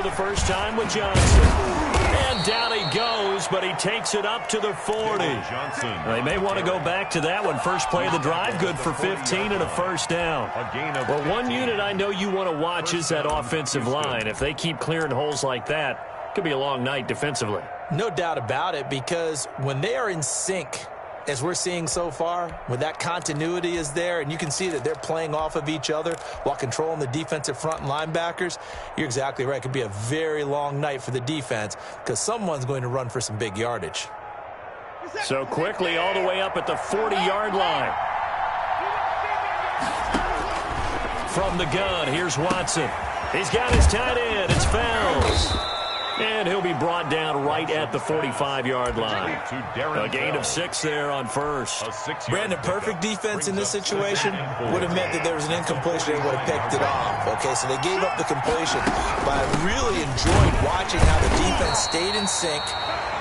the first time with Johnson. And down he goes, but he takes it up to the 40. They may want to go back to that one. First play of the drive, good for 15 and a first down. Well, one unit I know you want to watch is that offensive line. If they keep clearing holes like that, it could be a long night defensively. No doubt about it, because when they are in sync, as we're seeing so far, when that continuity is there and you can see that they're playing off of each other while controlling the defensive front and linebackers, you're exactly right. It could be a very long night for the defense because someone's going to run for some big yardage. So quickly all the way up at the 40-yard line. From the gun, here's Watson. He's got his tight end. It's Fells. And he'll be brought down right at the 45-yard line. A gain of 6 there on first. Brandon, perfect defense in this situation would have meant that there was an incompletion. They would have picked it off. Okay, so they gave up the completion. But I really enjoyed watching how the defense stayed in sync,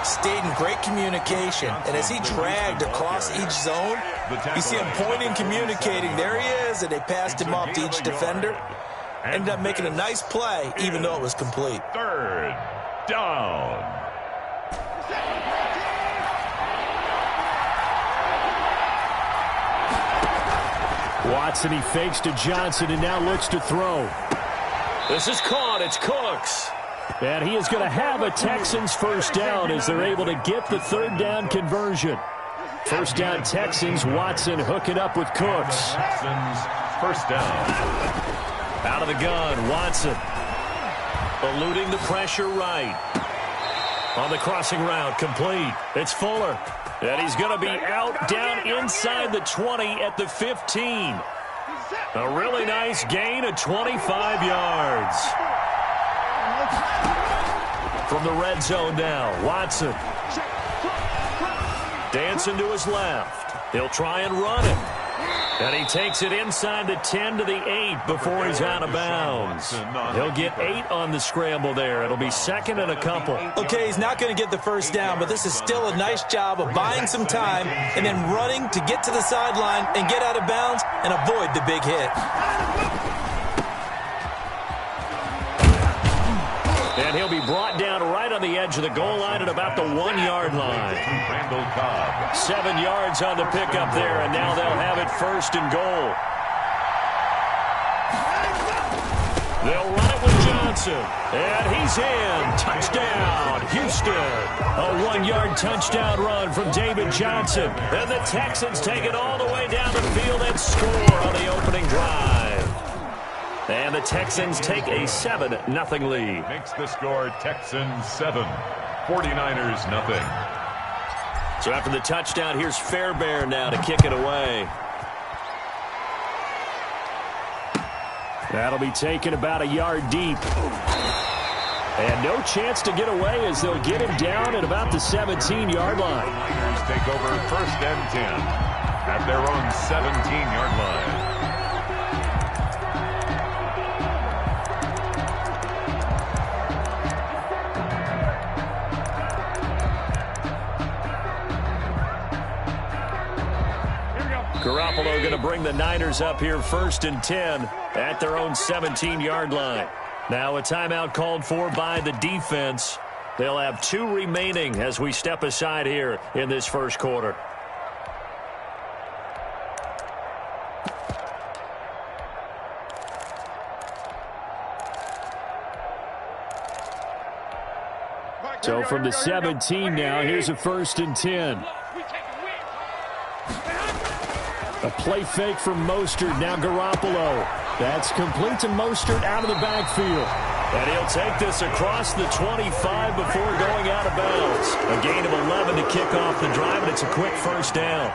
stayed in great communication. And as he dragged across each zone, you see him pointing, communicating. There he is, and they passed him off to each defender. Ended up making a nice play, even though it was complete. Third down. Watson, he fakes to Johnson and now looks to throw. This is caught. It's Cooks. And he is going to have a Texans first down as they're able to get the third down conversion. First down Texans. Watson hooking up with Cooks. Texans first down. Out of the gun, Watson. Eluding the pressure right. On the crossing route, complete. It's Fuller. And he's going to be out down inside the 20 at the 15. A really nice gain of 25 yards. From the red zone now, Watson. Dancing to his left. He'll try and run it. And he takes it inside the 10 to the 8 before he's out of bounds. He'll get 8 on the scramble there. It'll be second and a couple. Okay, he's not going to get the first down, but this is still a nice job of buying some time and then running to get to the sideline and get out of bounds and avoid the big hit. And he'll be brought down right on the edge of the goal line at about the 1-yard line. 7 yards on the pickup there, and now they'll have it first and goal. They'll run it with Johnson. And he's in. Touchdown, Houston. A 1-yard touchdown run from David Johnson. And the Texans take it all the way down the field and score on the opening drive. And the Texans take a 7-0 lead. Makes the score Texans 7, 49ers nothing. So after the touchdown, here's Fairbairn now to kick it away. That'll be taken about a yard deep. And no chance to get away as they'll get him down at about the 17-yard line. Niners take over first and 10 at their own 17-yard line. Garoppolo going to bring the Niners up here first and 10 at their own 17-yard line. Now a timeout called for by the defense. They'll have 2 remaining as we step aside here in this first quarter. So from the 17 now, here's a first and 10. A play fake from Mostert, now Garoppolo. That's complete to Mostert out of the backfield. And he'll take this across the 25 before going out of bounds. A gain of 11 to kick off the drive, and it's a quick first down.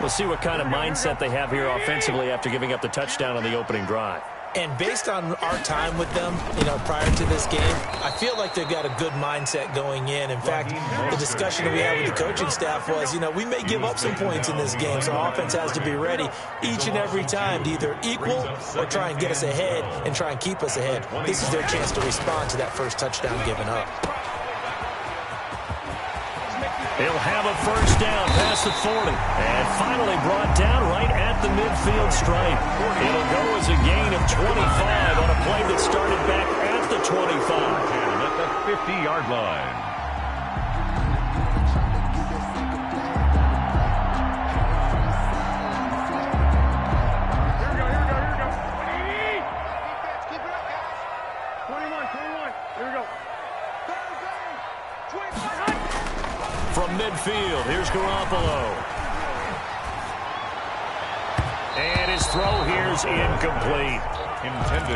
We'll see what kind of mindset they have here offensively after giving up the touchdown on the opening drive. And based on our time with them, prior to this game, I feel like they've got a good mindset going in. In fact, the discussion that we had with the coaching staff was, we may give up some points in this game, so offense has to be ready each and every time to either equal or try and get us ahead and try and keep us ahead. This is their chance to respond to that first touchdown given up. He'll have a first down past the 40. And finally brought down right at the midfield stripe. It'll go as a gain of 25 on a play that started back at at the 25. At the 50-yard line. From midfield, here's Garoppolo. And his throw here's incomplete.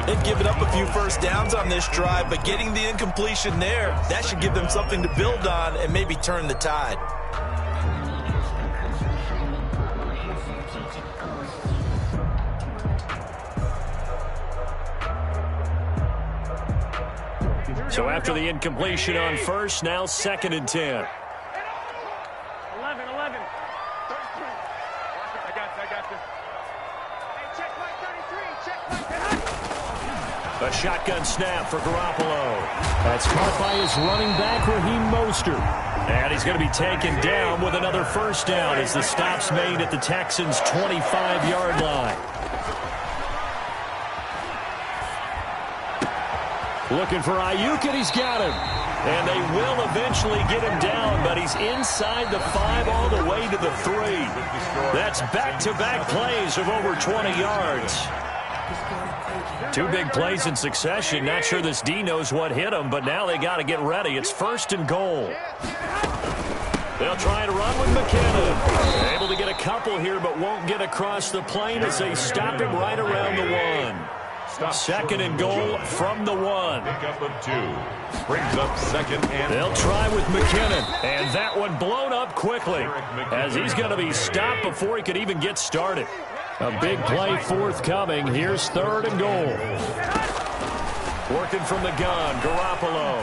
They've given up a few first downs on this drive, but getting the incompletion there, that should give them something to build on and maybe turn the tide. So after the incompletion on first, now 2nd and 10. 11. I got this. Hey, check my 33. Check my 33. A shotgun snap for Garoppolo. That's caught by his running back, Raheem Mostert. And he's going to be taken down with another first down as the stop's made at the Texans' 25-yard line. Looking for Ayuk, and he's got him. And they will eventually get him down, but he's inside the 5 all the way to the 3. That's back-to-back plays of over 20 yards. 2 big plays in succession. Not sure this D knows what hit him, but now they got to get ready. It's 1st and goal. They'll try to run with McKinnon. Able to get a couple here, but won't get across the plane as they stop him right around the 1. 2nd and goal from the 1. Pickup of 2. Brings up 2nd and They'll try with McKinnon. And that one blown up quickly as he's going to be stopped before he could even get started. A big play forthcoming. Here's 3rd and goal. Working from the gun, Garoppolo.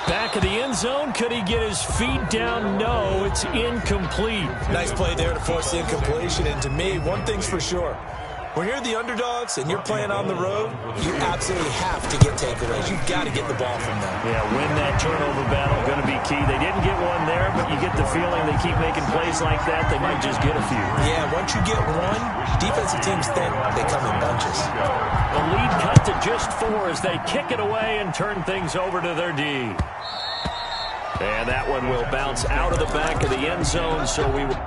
Back of the end zone. Could he get his feet down? No, it's incomplete. Nice play there to force the incompletion. And to me, one thing's for sure. When you're the underdogs and you're playing on the road, you absolutely have to get takeaways. You've got to get the ball from them. Yeah, win that turnover battle, going to be key. They didn't get one there, but you get the feeling they keep making plays like that, they might just get a few. Yeah, once you get one, defensive teams think they come in bunches. The lead cut to just 4 as they kick it away and turn things over to their D. And that one will bounce out of the back of the end zone, so we will...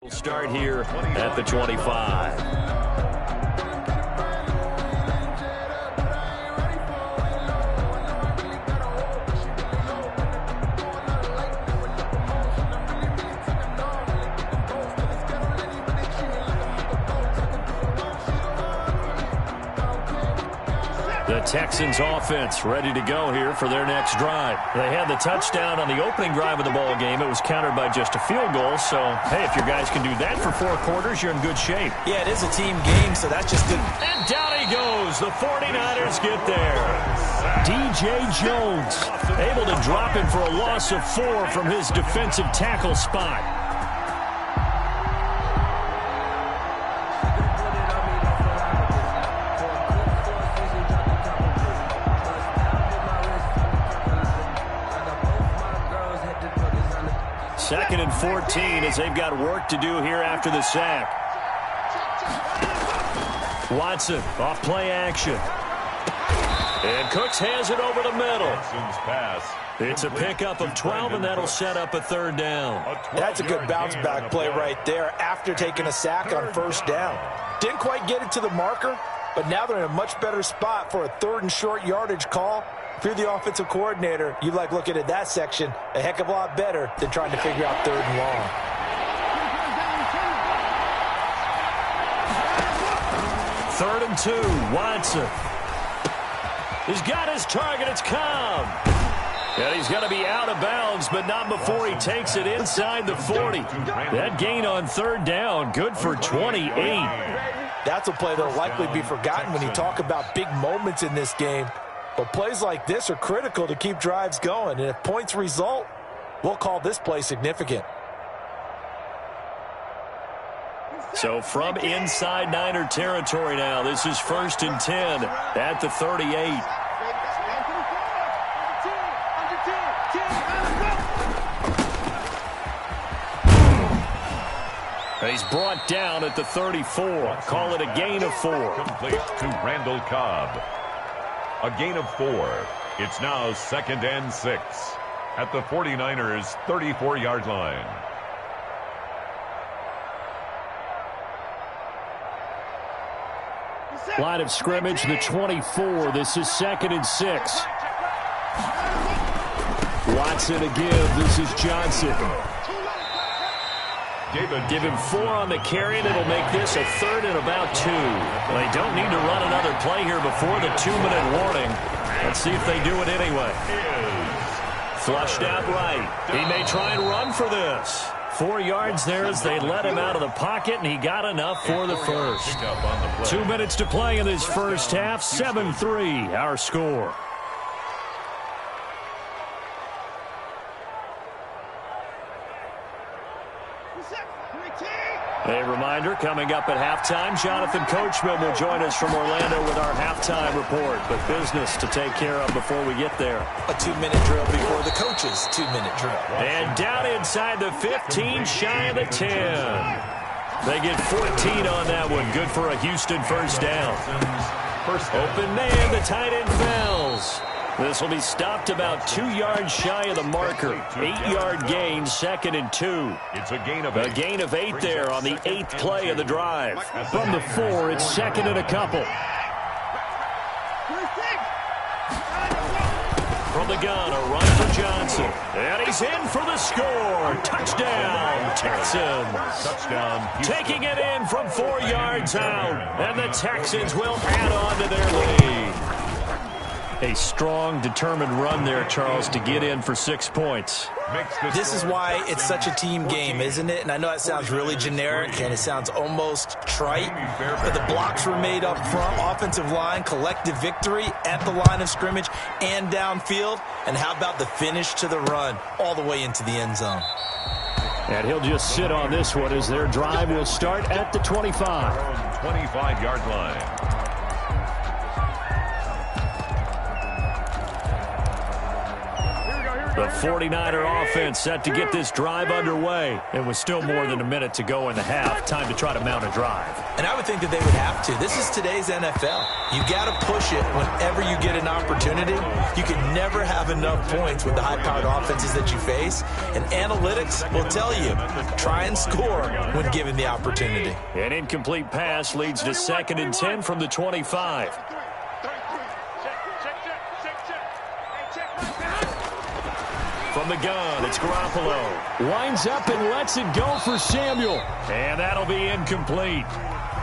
We'll start here at the 25. The Texans offense ready to go here for their next drive. They had the touchdown on the opening drive of the ball game. It was countered by just a field goal. So, hey, if your guys can do that for 4 quarters, you're in good shape. Yeah, it is a team game, so that's just good. And down he goes. The 49ers get there. DJ Jones able to drop him for a loss of 4 from his defensive tackle spot. Second and 14 as they've got work to do here after the sack. Watson off play action. And Cooks has it over the middle. It's a pickup of 12, and that'll set up a 3rd down. That's a good bounce-back play right there after taking a sack on 1st down. Didn't quite get it to the marker, but now they're in a much better spot for a 3rd and short yardage call. If you're the offensive coordinator, you like looking at that section a heck of a lot better than trying to figure out 3rd and long. 3rd and 2, Watson. He's got his target. It's Cobb. And he's going to be out of bounds, but not before he takes it inside the 40. That gain on third down, good for 28. That's a play that'll likely be forgotten when you talk about big moments in this game. But plays like this are critical to keep drives going. And if points result, we'll call this play significant. So from inside Niner territory now, this is 1st and 10 at the 38. He's brought down at the 34. Call it a gain of 4. Complete to Randall Cobb. A gain of 4. It's now 2nd and 6 at the 49ers' 34-yard line. Line of scrimmage, the 24. This is 2nd and 6. Watson to give. This is Johnson. Give him 4 on the carry, and it'll make this a 3rd and about 2. They don't need to run another play here before the 2-minute warning. Let's see if they do it anyway. Flushed out right. He may try and run for this. 4 yards there as they let him out of the pocket, and he got enough for the first. 2 minutes to play in this first half. 7-3, our score. A reminder, coming up at halftime, Jonathan Coachman will join us from Orlando with our halftime report. But business to take care of before we get there. A 2-minute drill before the coach's 2-minute drill. And down inside the 15, shy of the 10. They get 14 on that one. Good for a Houston first down. Open man, the tight end fells. This will be stopped about 2 yards shy of the marker. 8-yard gain, 2nd and 2. It's a gain of 8. A gain of 8 there on the 8th play of the drive. From the 4, it's 2nd and a couple. From the gun, a run for Johnson. And he's in for the score. Touchdown, Texans. Touchdown, Houston. Taking it in from 4 yards out. And the Texans will add on to their lead. A strong, determined run there, Charles, to get in for 6 points. This is why it's such a team game, isn't it? And I know it sounds really generic and it sounds almost trite, but the blocks were made up front, offensive line, collective victory at the line of scrimmage and downfield. And how about the finish to the run all the way into the end zone? And he'll just sit on this one as their drive will start at the 25. 25-yard line. The 49er offense set to get this drive underway. It was still more than a minute to go in the half. Time to try to mount a drive. And I would think that they would have to. This is today's NFL. You got to push it whenever you get an opportunity. You can never have enough points with the high-powered offenses that you face. And analytics will tell you, try and score when given the opportunity. An incomplete pass leads to 2nd and 10 from the 25. From the gun, it's Garoppolo. Winds up and lets it go for Samuel. And that'll be incomplete.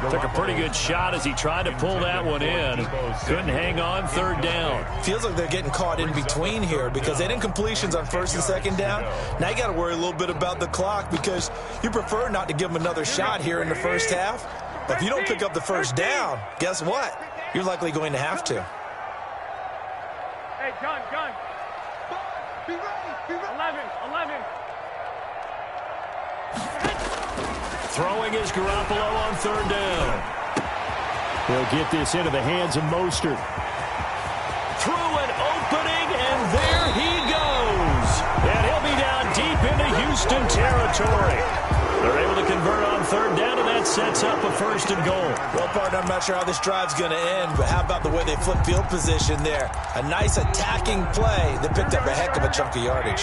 Took a pretty good shot as he tried to pull that one in. Couldn't hang on, 3rd down. Feels like they're getting caught in between here because they had incompletions on 1st and 2nd down. Now you got to worry a little bit about the clock because you prefer not to give them another shot here in the first half. But if you don't pick up the first down, guess what? You're likely going to have to. Hey, gun. Be ready. 11. Throwing is Garoppolo on 3rd down. He'll get this into the hands of Mostert. Through an opening, and there he goes. And he'll be down deep into Houston territory. They're able to convert on 3rd down, and that sets up a 1st and goal. Well, partner, I'm not sure how this drive's going to end, but how about the way they flip field position there? A nice attacking play that picked up a heck of a chunk of yardage.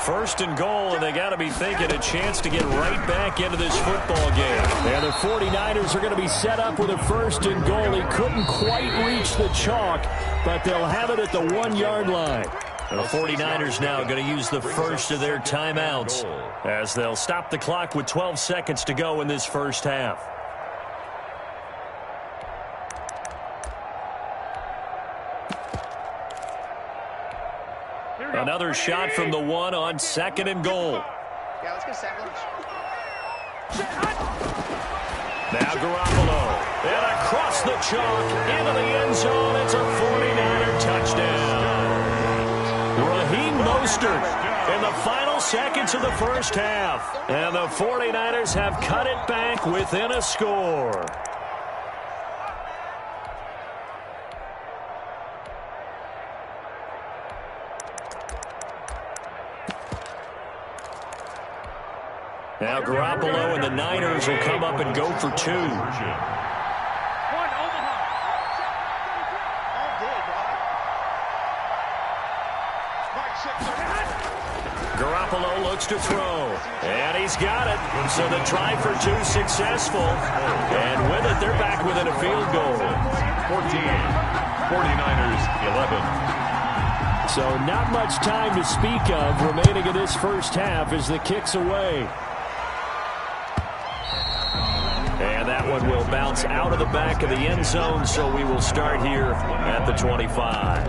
1st and goal, and they got to be thinking a chance to get right back into this football game. And the 49ers are going to be set up with a 1st and goal. He couldn't quite reach the chalk, but they'll have it at the 1-yard line. The 49ers now going to use the first of their timeouts as they'll stop the clock with 12 seconds to go in this first half. Here Another shot from the one on 2nd and goal. Yeah, let's get sack lunch. Now Garoppolo. And across the chalk into the end zone. It's a 49er touchdown. Raheem Mostert in the final seconds of the first half. And the 49ers have cut it back within a score. Now Garoppolo and the Niners will come up and go for 2. Garoppolo looks to throw, and he's got it. So the try for 2 successful, and with it, they're back within a field goal. 14, 49ers 11. So not much time to speak of remaining in this first half as the kick's away. And that one will bounce out of the back of the end zone, so we will start here at the 25.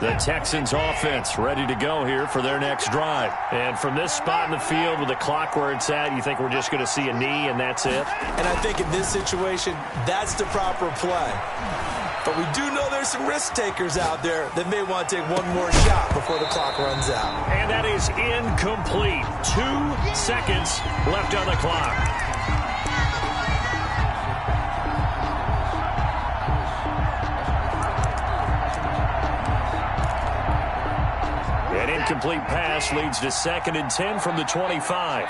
The Texans offense ready to go here for their next drive. And from this spot in the field with the clock where it's at, you think we're just going to see a knee and that's it? And I think in this situation, that's the proper play. But we do know there's some risk takers out there that may want to take one more shot before the clock runs out. And that is incomplete. 2 seconds left on the clock. An incomplete pass leads to 2nd and 10 from the 25.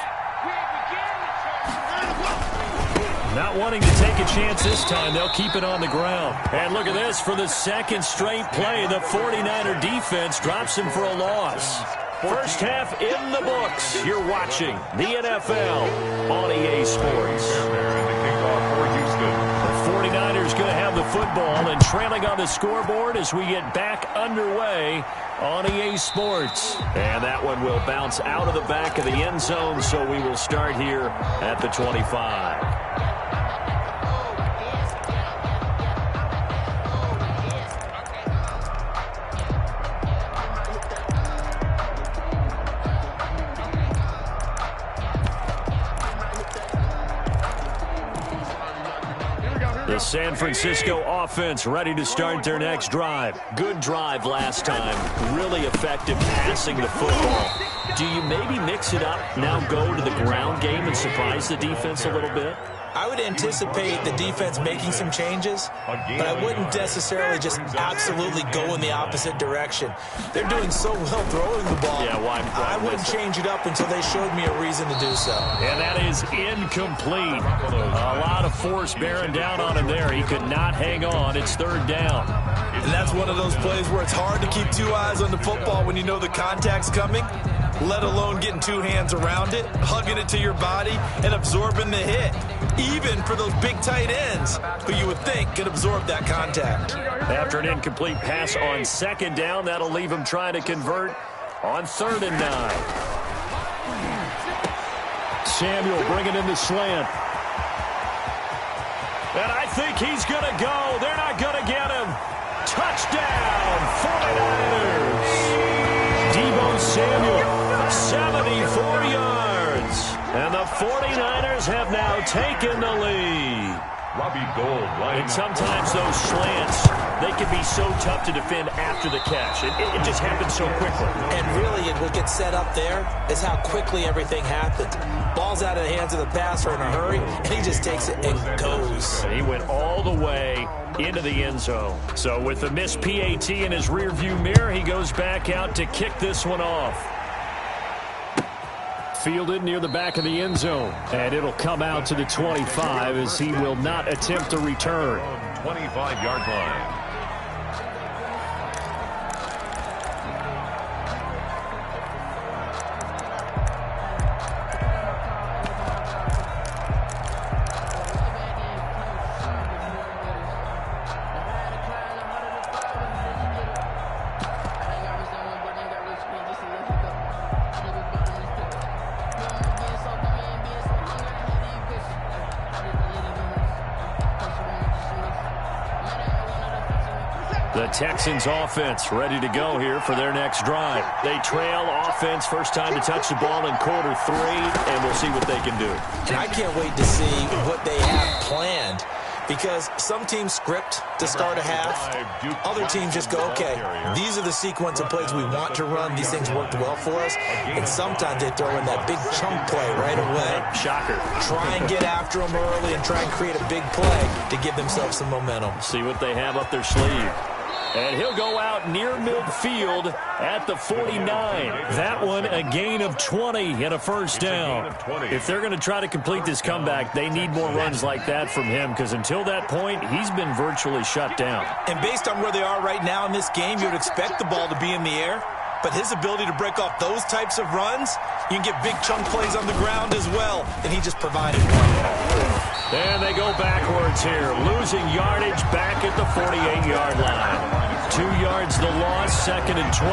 Not wanting to take a chance this time, they'll keep it on the ground. And look at this, for the 2nd straight play, the 49er defense drops him for a loss. First half in the books. You're watching the NFL on EA Sports. The 49ers going to have the football and trailing on the scoreboard as we get back underway on EA Sports. And that one will bounce out of the back of the end zone, so we will start here at the 25. The San Francisco offense ready to start their next drive. Good drive last time. Really effective passing the football. Do you maybe mix it up, now go to the ground game and surprise the defense a little bit? I would anticipate the defense making some changes, but I wouldn't necessarily just absolutely go in the opposite direction. They're doing so well throwing the ball. Yeah, why I wouldn't change it up until they showed me a reason to do so. And that is incomplete. A lot of force bearing down on him there. He could not hang on. It's 3rd down. And that's one of those plays where it's hard to keep 2 eyes on the football when you know the contact's coming, let alone getting 2 hands around it, hugging it to your body, and absorbing the hit. Even for those big tight ends who you would think could absorb that contact. After an incomplete pass on 2nd down, that'll leave him trying to convert on 3rd and 9. Samuel bringing in the slant. And I think he's going to go. They're not going to get him. Touchdown, 49ers. Deebo Samuel, 74 yards. And the 49ers have now taken the lead. Robbie Gould. And sometimes those slants, they can be so tough to defend after the catch. It just happens so quickly. And really, what gets set up there is how quickly everything happened. Ball's out of the hands of the passer in a hurry, and he just takes it and goes. And he went all the way into the end zone. So with the missed PAT in his rearview mirror, he goes back out to kick this one off. Fielded near the back of the end zone. And it'll come out to the 25 as he will not attempt to return. 25-yard line. The Texans offense ready to go here for their next drive. They trail offense, first time to touch the ball in quarter 3, and we'll see what they can do. And I can't wait to see what they have planned, because some teams script to start a half. Other teams just go, okay, these are the sequence of plays we want to run. These things worked well for us. And sometimes they throw in that big chunk play right away. Shocker. Try and get after them early and try and create a big play to give themselves some momentum. See what they have up their sleeve. And he'll go out near midfield at the 49. That one a gain of 20 and a first down. If they're going to try to complete this comeback, they need more runs like that from him, because until that point, he's been virtually shut down. And based on where they are right now in this game, you would expect the ball to be in the air. But his ability to break off those types of runs, you can get big chunk plays on the ground as well. And he just provided one. And they go backwards here, losing yardage back at the 48-yard line. 2 yards the loss, 2nd and 12.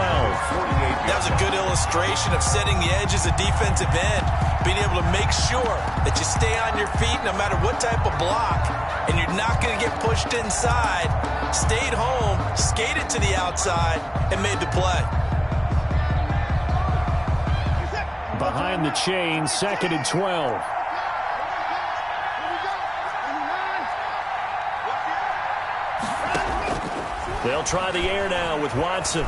That was a good illustration of setting the edge as a defensive end, being able to make sure that you stay on your feet no matter what type of block, and you're not going to get pushed inside. Stayed home, skated to the outside, and made the play. Behind the chain, 2nd and 12. They'll try the air now with Watson.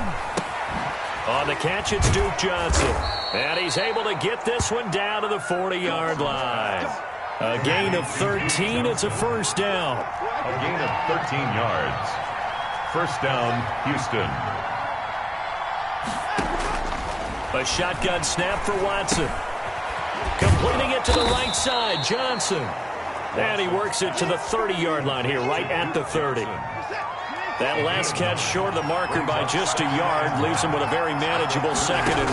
On the catch, it's Duke Johnson. And he's able to get this one down to the 40-yard line. A gain of 13. It's a first down. A gain of 13 yards. First down, Houston. A shotgun snap for Watson. Completing it to the right side, Johnson. And he works it to the 30-yard line here, right at the 30. That last catch short of the marker by just a yard leaves him with a very manageable 2nd and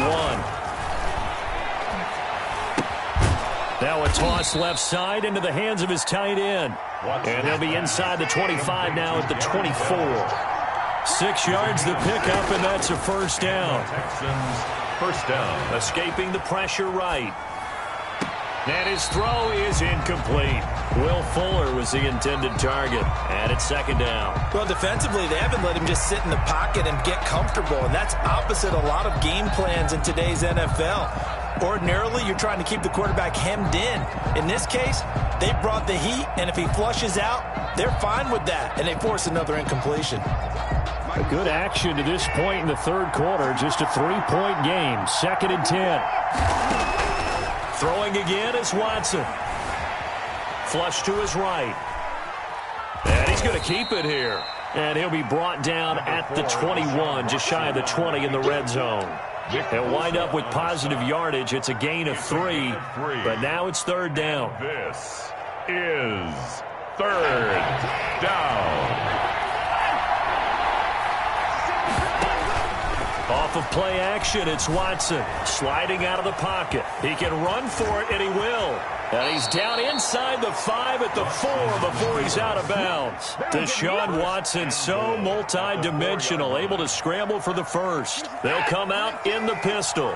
1. Now a toss left side into the hands of his tight end. And they'll be inside the 25 now at the 24. 6 yards the pickup, and that's a first down. Texans, first down. Escaping the pressure right. And his throw is incomplete. Will Fuller was the intended target, and it's 2nd down. Well, defensively, they haven't let him just sit in the pocket and get comfortable, and that's opposite a lot of game plans in today's NFL. Ordinarily, you're trying to keep the quarterback hemmed in. In this case, they brought the heat, and if he flushes out, they're fine with that, and they force another incompletion. A good action to this point in the 3rd quarter, just a 3-point game, 2nd and 10. Throwing again is Watson. Flush to his right. And he's going to keep it here. And he'll be brought down at the 21, just shy of the 20 in the red zone. He'll wind up with positive yardage. It's a gain of 3, but now it's 3rd down. This is 3rd down. Off of play action, it's Watson sliding out of the pocket. He can run for it, and he will. And he's down inside the 5 at the 4 before he's out of bounds. Deshaun Watson, so multi-dimensional, able to scramble for the first. They'll come out in the pistol.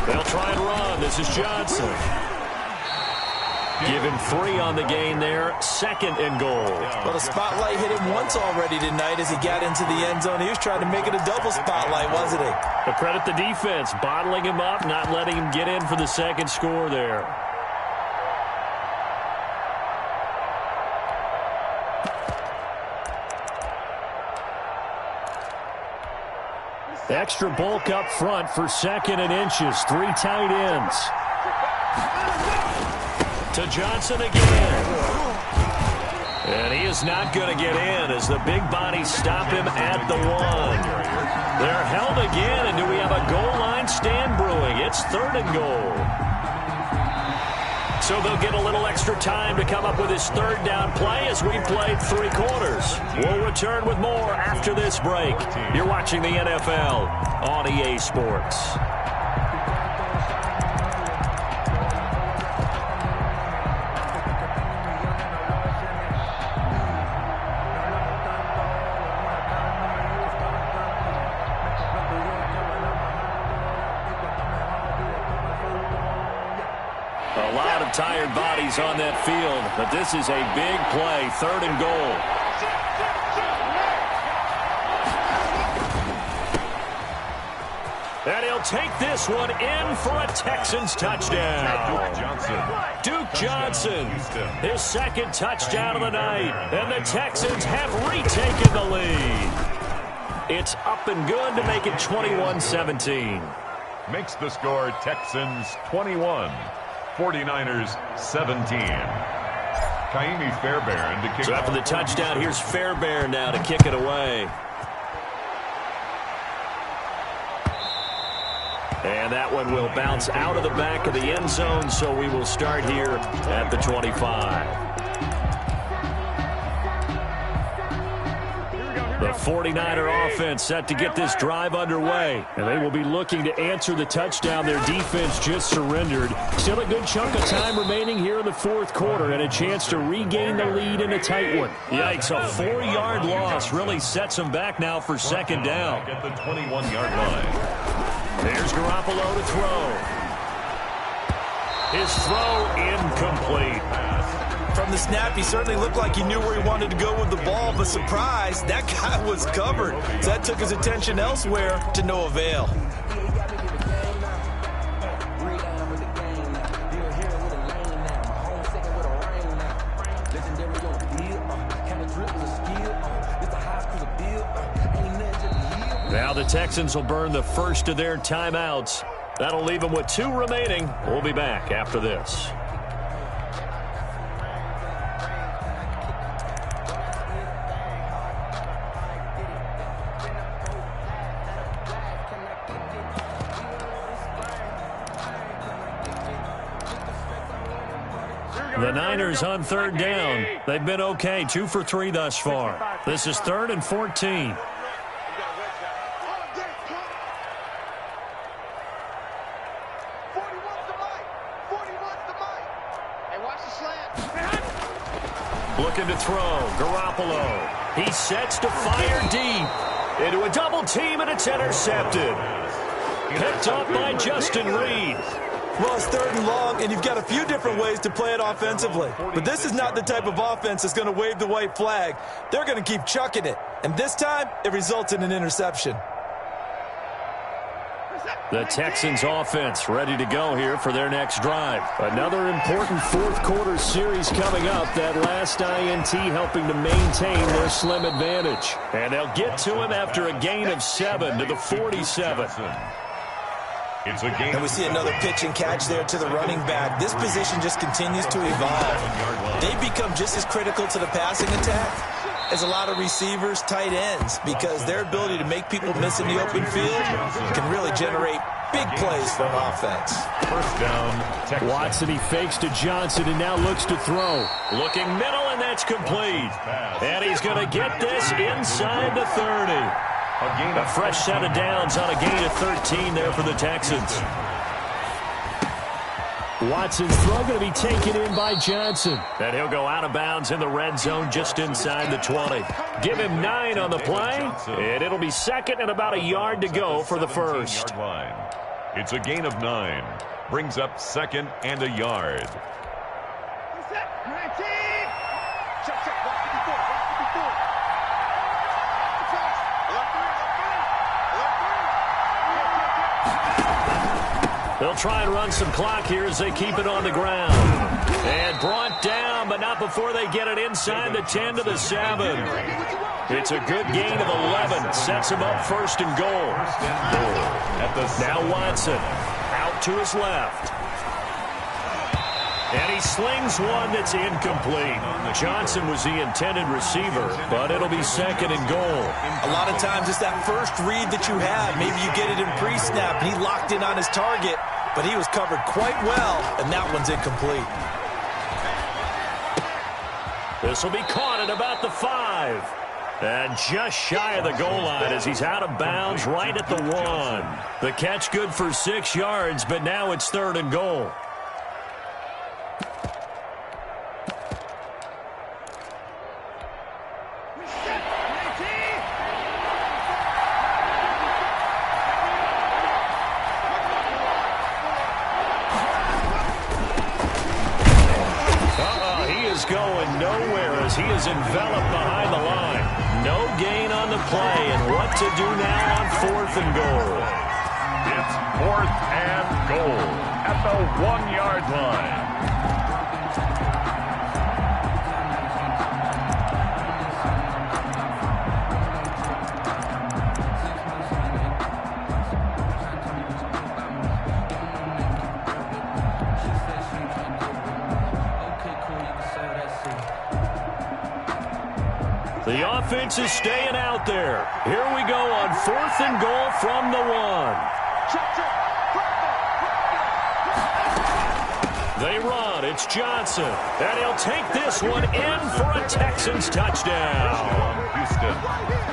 They'll try and run. This is Johnson. Give him 3 on the gain there. 2nd and goal. Well, the spotlight hit him once already tonight as he got into the end zone. He was trying to make it a double spotlight, wasn't he? But credit the defense, bottling him up, not letting him get in for the 2nd score there. Extra bulk up front for 2nd and inches. 3 tight ends. To Johnson again. And he is not going to get in as the big bodies stop him at the 1. They're held again, and do we have a goal line stand brewing? It's 3rd and goal. So they'll get a little extra time to come up with his 3rd down play as we played 3 quarters. We'll return with more after this break. You're watching the NFL on EA Sports. tired bodies on that field, but this is a big play, 3rd and goal. And he'll take this one in for a Texans touchdown. Duke Johnson, his 2nd touchdown of the night. And the Texans have retaken the lead. It's up and good to make it 21-17. Makes the score Texans 21, 49ers 17. Kaimi Fairbairn to kick. So after the touchdown, here's Fairbairn now to kick it away. And that one will bounce out of the back of the end zone, so we will start here at the 25. The 49er offense set to get this drive underway. And they will be looking to answer the touchdown their defense just surrendered. Still a good chunk of time remaining here in the 4th quarter and a chance to regain the lead in a tight one. Yikes, a 4-yard loss really sets them back now for 2nd down. At the 21-yard line. There's Garoppolo to throw. His throw incomplete. From the snap, he certainly looked like he knew where he wanted to go with the ball, but surprise, that guy was covered. So that took his attention elsewhere to no avail. Now the Texans will burn the first of their timeouts. That'll leave them with 2 remaining. We'll be back after this. The Niners on 3rd down. They've been okay, 2 for 3 thus far. This is 3rd and 14. Looking to throw. Garoppolo. He sets to fire deep. Into a double team, and it's intercepted. Picked up by Justin Reed. Well, it's 3rd and long, and you've got a few different ways to play it offensively. But this is not the type of offense that's going to wave the white flag. They're going to keep chucking it. And this time, it results in an interception. The Texans offense ready to go here for their next drive. Another important 4th quarter series coming up. That last INT helping to maintain their slim advantage. And they'll get to him after a gain of 7 to the 47. It's a game. And we see another pitch and catch there to the running back. This position just continues to evolve. They become just as critical to the passing attack as a lot of receivers, tight ends, because their ability to make people miss in the open field can really generate big plays for an offense. 1st down, Texans. Watson, he fakes to Johnson and now looks to throw. Looking middle, and that's complete. And he's going to get this inside the 30. A fresh set of downs on a gain of 13 there for the Texans. Watson's throw going to be taken in by Johnson. And he'll go out of bounds in the red zone just inside the 20. Give him 9 on the play, and it'll be 2nd and about a yard to go for the first. It's a gain of 9. Brings up 2nd and a yard. They'll try and run some clock here as they keep it on the ground. And brought down, but not before they get it inside the 10 to the 7. It's a good gain of 11. Sets him up 1st and goal. Now Watson out to his left. And he slings one that's incomplete. Johnson was the intended receiver, but it'll be 2nd and goal. A lot of times it's that first read that you have. Maybe you get it in pre-snap, and he locked in on his target, but he was covered quite well, and that one's incomplete. This will be caught at about the 5. And just shy of the goal line as he's out of bounds right at the 1. The catch good for 6 yards, but now it's 3rd and goal. going nowhere as he is enveloped behind the line. No gain on the play, and what to do now on 4th and goal. It's 4th and goal at the 1-yard line. The offense is staying out there. Here we go on 4th and goal from the 1. They run. It's Johnson. And he'll take this one in for a Texans touchdown. Houston.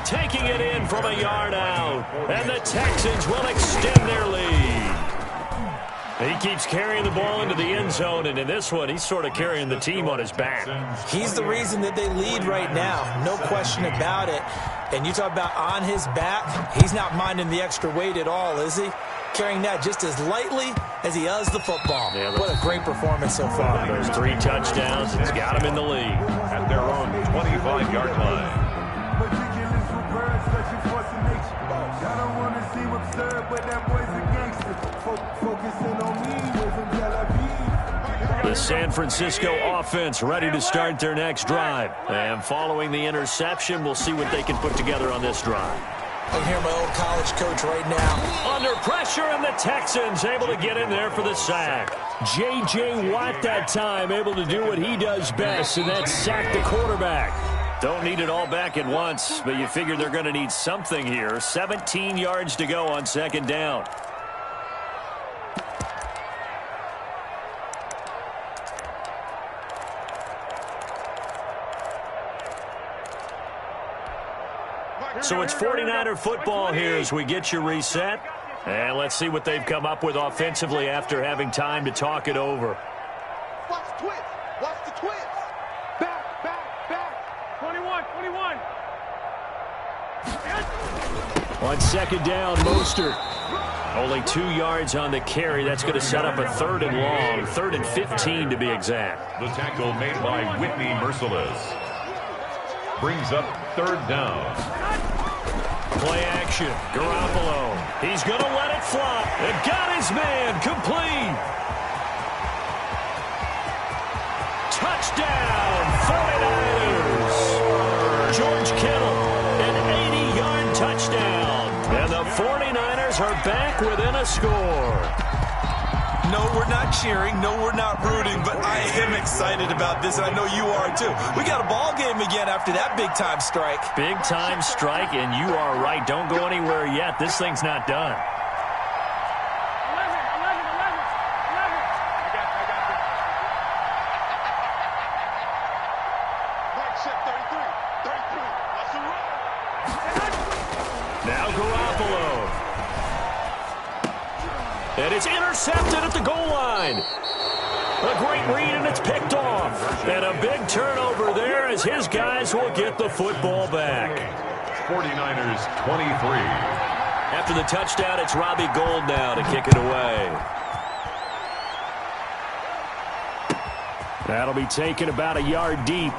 Taking it in from a yard out. And the Texans will extend their lead. He keeps carrying the ball into the end zone, and in this one, he's sort of carrying the team on his back. He's the reason that they lead right now. No question about it. And you talk about on his back, he's not minding the extra weight at all, is he? Carrying that just as lightly as he does the football. Yeah, what a great performance so far. Those 3 touchdowns, it's got him in the lead. At their own 25-yard line. I don't want to seem absurd, but that boy's a gangster. Focusing on me, way from Tel Aviv. The San Francisco offense ready to start their next drive. And following the interception, we'll see what they can put together on this drive. I can hear my old college coach right now. Under pressure, and the Texans able to get in there for the sack. J.J. Watt that time able to do what he does best, and that's sack the quarterback. Don't need it all back at once, but you figure they're going to need something here. 17 yards to go on 2nd down. So it's 49er football here as we get you reset. And let's see what they've come up with offensively after having time to talk it over. Watch the twist. Watch the twist. Back. 21. On 2nd down, Mostert. Only 2 yards on the carry. That's going to set up a 3rd and long. 3rd and 15 to be exact. The tackle made by Whitney Merciless brings up 3rd down. Play action. Garoppolo. He's going to let it flop. And got his man complete. Touchdown, 49ers. George Kittle, an 80-yard touchdown. And the 49ers are back within a score. No, we're not cheering. No, we're not rooting, but I am excited about this, and I know you are too. We got a ball game again after that big-time strike. Big-time strike, and you are right. Don't go anywhere yet. This thing's not done. 11. I got you. Right set, 33. That's the run. Now Garoppolo. And it's intercepted at the goal line. A great read, and it's picked off. And a big turnover there as his guys will get the football back. 49ers 23. After the touchdown, it's Robbie Gould now to kick it away. That'll be taken about a yard deep.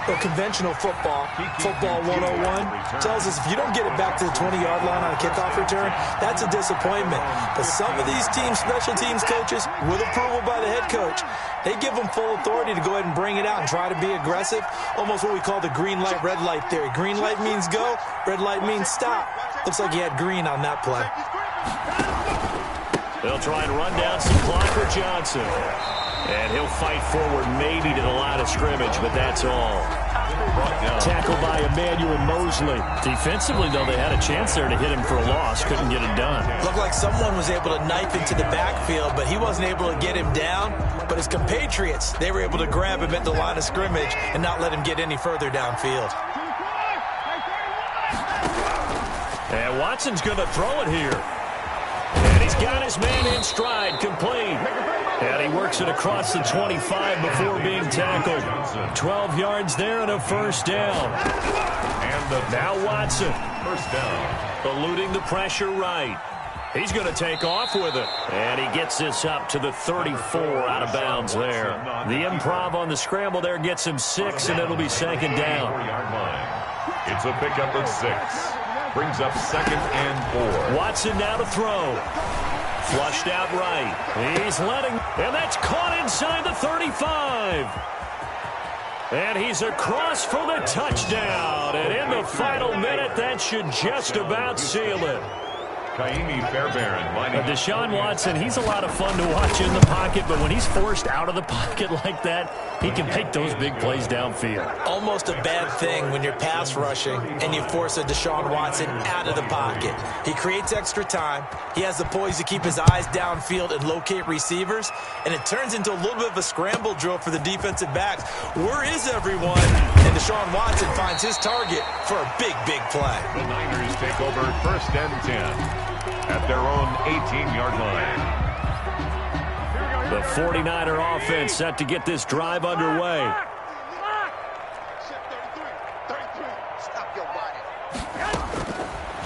Well, conventional football 101, tells us if you don't get it back to the 20-yard line on a kickoff return, that's a disappointment. But some of these teams, special teams coaches, with approval by the head coach, they give them full authority to go ahead and bring it out and try to be aggressive, almost what we call the green light, red light theory. Green light means go, red light means stop. Looks like he had green on that play. They'll try and run down some clock for Johnson. And he'll fight forward maybe to the line of scrimmage, but that's all. Tackled by Emmanuel Mosley. Defensively, though, they had a chance there to hit him for a loss. Couldn't get it done. Looked like someone was able to knife into the backfield, but he wasn't able to get him down. But his compatriots, they were able to grab him at the line of scrimmage and not let him get any further downfield. And Watson's going to throw it here. And he's got his man in stride, complete. And he works it across the 25 before being tackled. 12 yards there and a first down. And now Watson. First down. Eluding the pressure right. He's going to take off with it. And he gets this up to the 34 out of bounds there. The improv on the scramble there gets him 6, and it'll be second down. It's a pickup of 6. Brings up 2nd and 4. Watson now to throw. Flushed out right. He's letting, and that's caught inside the 35. And he's across for the touchdown. And in the final minute, that should just about seal it. Fairbairn lining Deshaun Watson, he's a lot of fun to watch in the pocket, but when he's forced out of the pocket like that, he can make those big plays downfield. Almost a bad thing when you're pass rushing and you force a Deshaun Watson out of the pocket. He creates extra time. He has the poise to keep his eyes downfield and locate receivers, and it turns into a little bit of a scramble drill for the defensive backs. Where is everyone? And Deshaun Watson finds his target for a big, big play. The Niners take over 1st and 10 at their own 18-yard line. The 49er offense set to get this drive underway.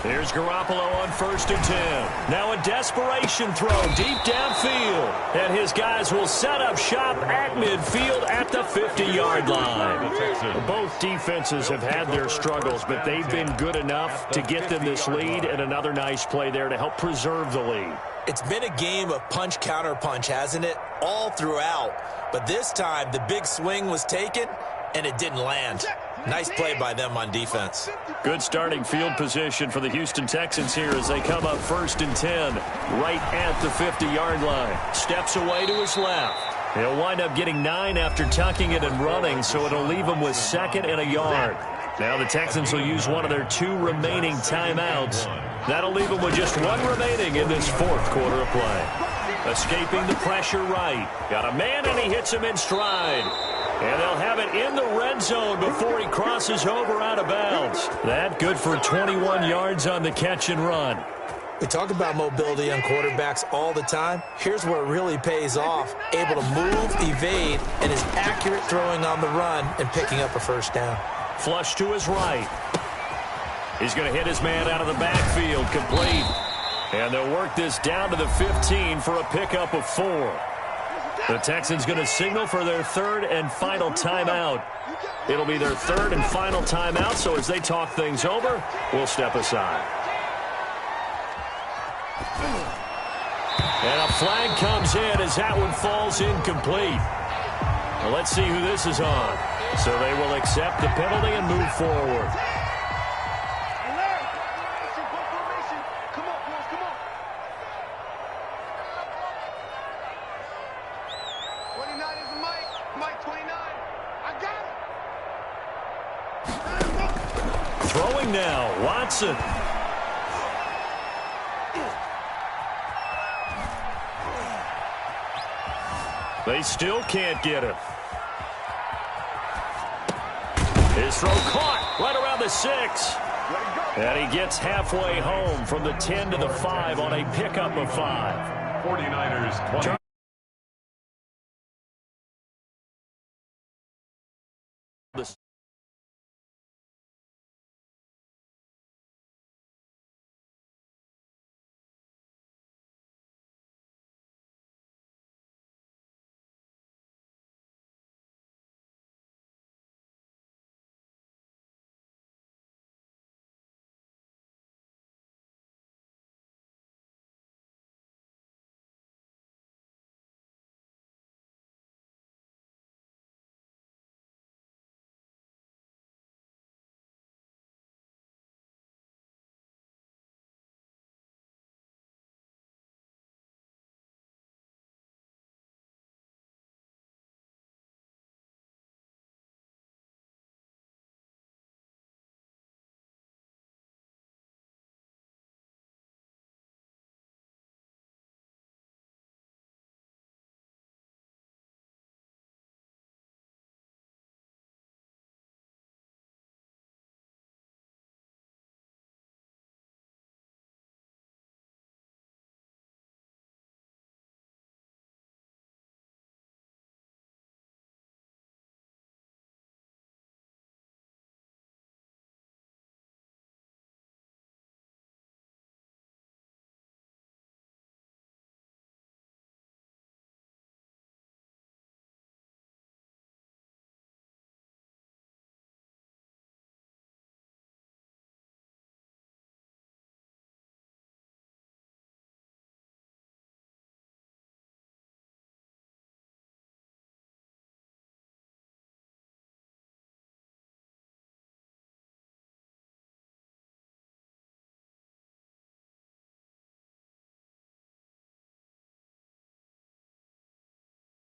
Here's Garoppolo on 1st and 10. Now a desperation throw deep downfield. And his guys will set up shop at midfield at the 50-yard line. Both defenses have had their struggles, but they've been good enough to get them this lead, and another nice play there to help preserve the lead. It's been a game of punch-counter-punch, hasn't it? All throughout. But this time, the big swing was taken, and it didn't land. Nice play by them on defense. Good starting field position for the Houston Texans here as they come up 1st and 10 right at the 50-yard line. Steps away to his left. He'll wind up getting 9 after tucking it and running, so it'll leave him with 2nd and a yard. Now the Texans will use one of their 2 remaining timeouts. That'll leave them with just 1 remaining in this 4th quarter of play. Escaping the pressure right. Got a man, and he hits him in stride. And they'll have it in the red zone before he crosses over out of bounds. That good for 21 yards on the catch and run. We talk about mobility on quarterbacks all the time. Here's where it really pays off. Able to move, evade, and is accurate throwing on the run and picking up a 1st down. Flush to his right. He's going to hit his man out of the backfield, complete. And they'll work this down to the 15 for a pickup of 4. The Texans going to signal for their 3rd and final timeout. It'll be their 3rd and final timeout, so as they talk things over, we'll step aside. And a flag comes in as that one falls incomplete. Well, let's see who this is on. So they will accept the penalty and move forward. Throwing now, Watson. They still can't get him. His throw caught right around the 6. And he gets halfway home from the 10 to the 5 on a pickup of 5. 49ers 20.